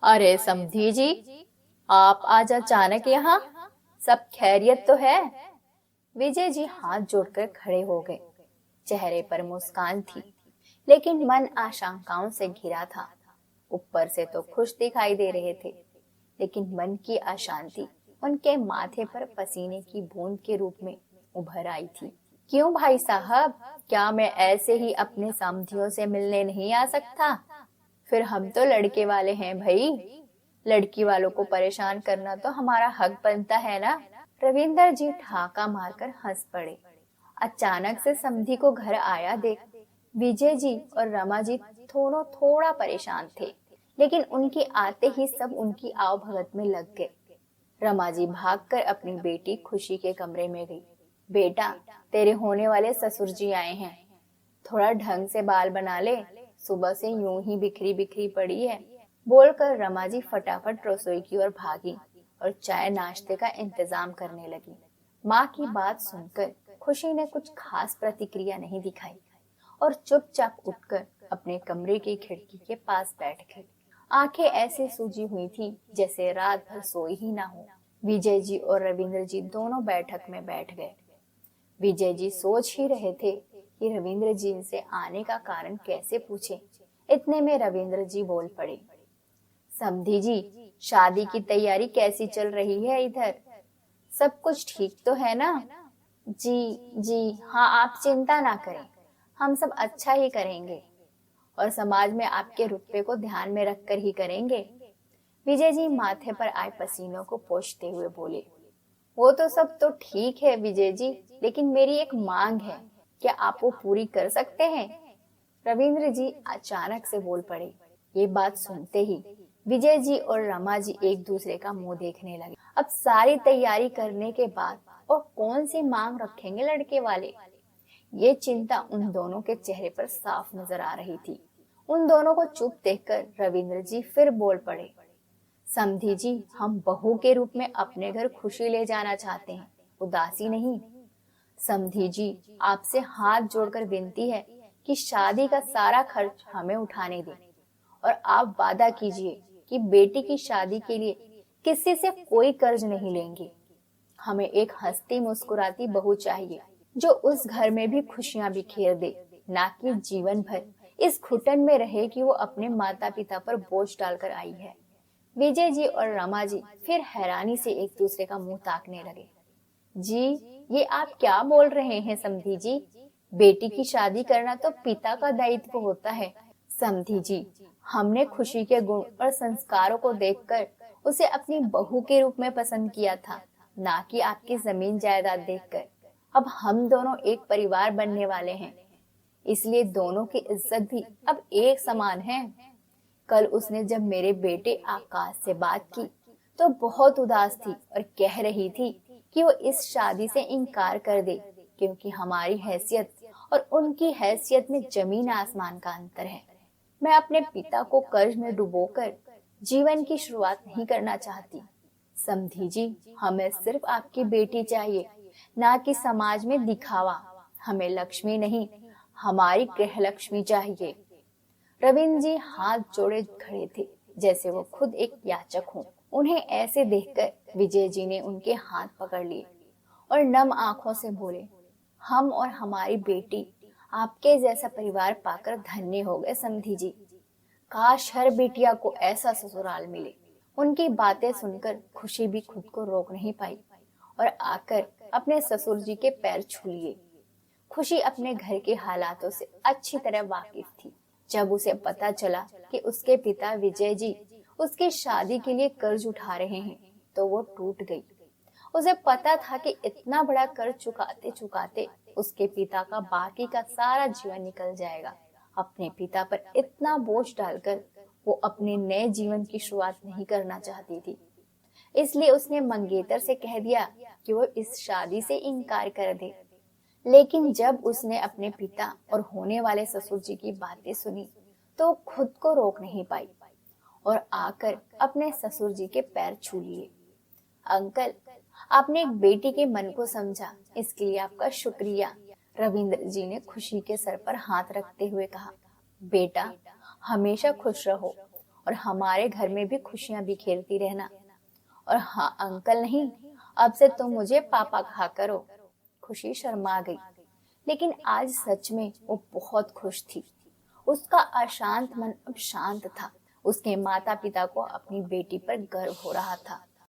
अरे समधी जी, आप आज अचानक यहाँ, सब खैरियत तो है? विजय जी हाथ जोड़कर खड़े हो गए। चेहरे पर मुस्कान थी, लेकिन मन आशंकाओं से घिरा था। ऊपर से तो खुश दिखाई दे रहे थे, लेकिन मन की अशांति उनके माथे पर पसीने की बूंद के रूप में उभर आई थी। क्यों भाई साहब, क्या मैं ऐसे ही अपने समधियों से मिलने नहीं आ सकता? फिर हम तो लड़के वाले हैं भाई, लड़की वालों को परेशान करना तो हमारा हक बनता है ना। रविंदर जी ठाका मारकर हंस पड़े। अचानक से समधी को घर आया देख विजय जी और रमा जी दोनों थोड़ा परेशान थे, लेकिन उनके आते ही सब उनकी आवभगत में लग गए। रमा जी भागकर अपनी बेटी खुशी के कमरे में गई। बेटा, तेरे होने वाले ससुर जी आए हैं, थोड़ा ढंग से बाल बना ले, सुबह से यूं ही बिखरी बिखरी पड़ी है। बोलकर रमा जी फटाफट रसोई की ओर भागी और चाय नाश्ते का इंतजाम करने लगी। माँ की बात सुनकर खुशी ने कुछ खास प्रतिक्रिया नहीं दिखाई और चुपचाप उठकर अपने कमरे की खिड़की के पास बैठ गई। आंखें ऐसे सूजी हुई थी जैसे रात भर सोई ही ना हो। विजय जी और रविंद्र जी दोनों बैठक में बैठ गए। विजय जी सोच ही रहे थे कि रविंद्र जी से आने का कारण कैसे पूछे। इतने में रविंद्र जी बोल पड़े। समधी जी, शादी की तैयारी कैसी चल रही है इधर? सब कुछ ठीक तो है ना? जी हाँ, आप चिंता ना करें, हम सब अच्छा ही करेंगे और समाज में आपके रुतबे को ध्यान में रखकर ही करेंगे। विजय जी माथे पर आए पसीनों को पोंछते हुए बोले। वो तो सब तो ठीक है विजय जी, लेकिन मेरी एक मांग है, क्या आप वो पूरी कर सकते हैं? रविंद्र जी अचानक से बोल पड़े। ये बात सुनते ही विजय जी और रमा जी एक दूसरे का मुंह देखने लगे। अब सारी तैयारी करने के बाद और कौन सी मांग रखेंगे लड़के वाले? ये चिंता उन दोनों के चेहरे पर साफ नजर आ रही थी। उन दोनों को चुप देखकर रविंद्र जी फिर बोल पड़े। समधी जी, हम बहू के रूप में अपने घर खुशी ले जाना चाहते हैं, उदासी नहीं। समधी जी, आपसे हाथ जोड़कर विनती है कि शादी का सारा खर्च हमें उठाने दें और आप वादा कीजिए कि बेटी की शादी के लिए किसी से कोई कर्ज नहीं लेंगे। हमें एक हंसती मुस्कुराती बहू चाहिए जो उस घर में भी खुशियां बिखेर दे, ना कि जीवन भर इस घुटन में रहे कि वो अपने माता पिता पर बोझ डालकर आई है। विजय जी और रमा जी फिर हैरानी से एक दूसरे का मुंह ताकने लगे। जी, ये आप क्या बोल रहे हैं समधी जी? बेटी की शादी करना तो पिता का दायित्व होता है। समधी जी, हमने खुशी के गुण और संस्कारों को देखकर उसे अपनी बहू के रूप में पसंद किया था, ना कि आपकी जमीन जायदाद देखकर। अब हम दोनों एक परिवार बनने वाले हैं, इसलिए दोनों की इज्जत भी अब एक समान है। कल उसने जब मेरे बेटे आकाश से बात की तो बहुत उदास थी और कह रही थी कि वो इस शादी से इनकार कर दे, क्योंकि हमारी हैसियत और उनकी हैसियत में जमीन आसमान का अंतर है। मैं अपने पिता को कर्ज में डुबोकर जीवन की शुरुआत नहीं करना चाहती। समधी जी, हमें सिर्फ आपकी बेटी चाहिए, ना कि समाज में दिखावा। हमें लक्ष्मी नहीं, हमारी गृह लक्ष्मी चाहिए। रविंद्र जी हाथ जोड़े खड़े थे, जैसे वो खुद एक याचक हों। उन्हें ऐसे देखकर विजय जी ने उनके हाथ पकड़ लिए और नम आंखों से बोले, हम और हमारी बेटी आपके जैसा परिवार पाकर धन्य हो गए समधी जी। काश हर बेटिया को ऐसा ससुराल मिले। उनकी बातें सुनकर खुशी भी खुद को रोक नहीं पाई और आकर अपने ससुर जी के पैर छू लिए। खुशी अपने घर के हालातों से अच्छी तरह वाकिफ थी। जब उसे पता चला कि उसके पिता विजय जी उसकी शादी के लिए कर्ज उठा रहे हैं, तो वो टूट गई। उसे पता था कि इतना बड़ा कर्ज चुकाते चुकाते उसके पिता का बाकी का सारा जीवन निकल जाएगा। अपने पिता पर इतना बोझ डालकर वो अपने नए जीवन की शुरुआत नहीं करना चाहती थी। इसलिए उसने मंगेतर से कह दिया कि वो इस शादी से इनकार कर दे। लेकिन जब उसने अपने पिता और होने वाले ससुर जी की बातें सुनी तो खुद को रोक नहीं पाई और आकर अपने ससुर जी के पैर छू लिए। अंकल, आपने एक बेटी के मन को समझा, इसके लिए आपका शुक्रिया। रविंद्र जी ने खुशी के सर पर हाथ रखते हुए कहा। बेटा, हमेशा खुश रहो और हमारे घर में भी खुशियां बिखेरती रहना। और हाँ अंकल नहीं, अब से तुम मुझे पापा कहा करो। खुशी शर्मा गई, लेकिन आज सच में वो बहुत खुश थी। उसका अशांत मन अब शांत था। उसके माता पिता को अपनी बेटी पर गर्व हो रहा था।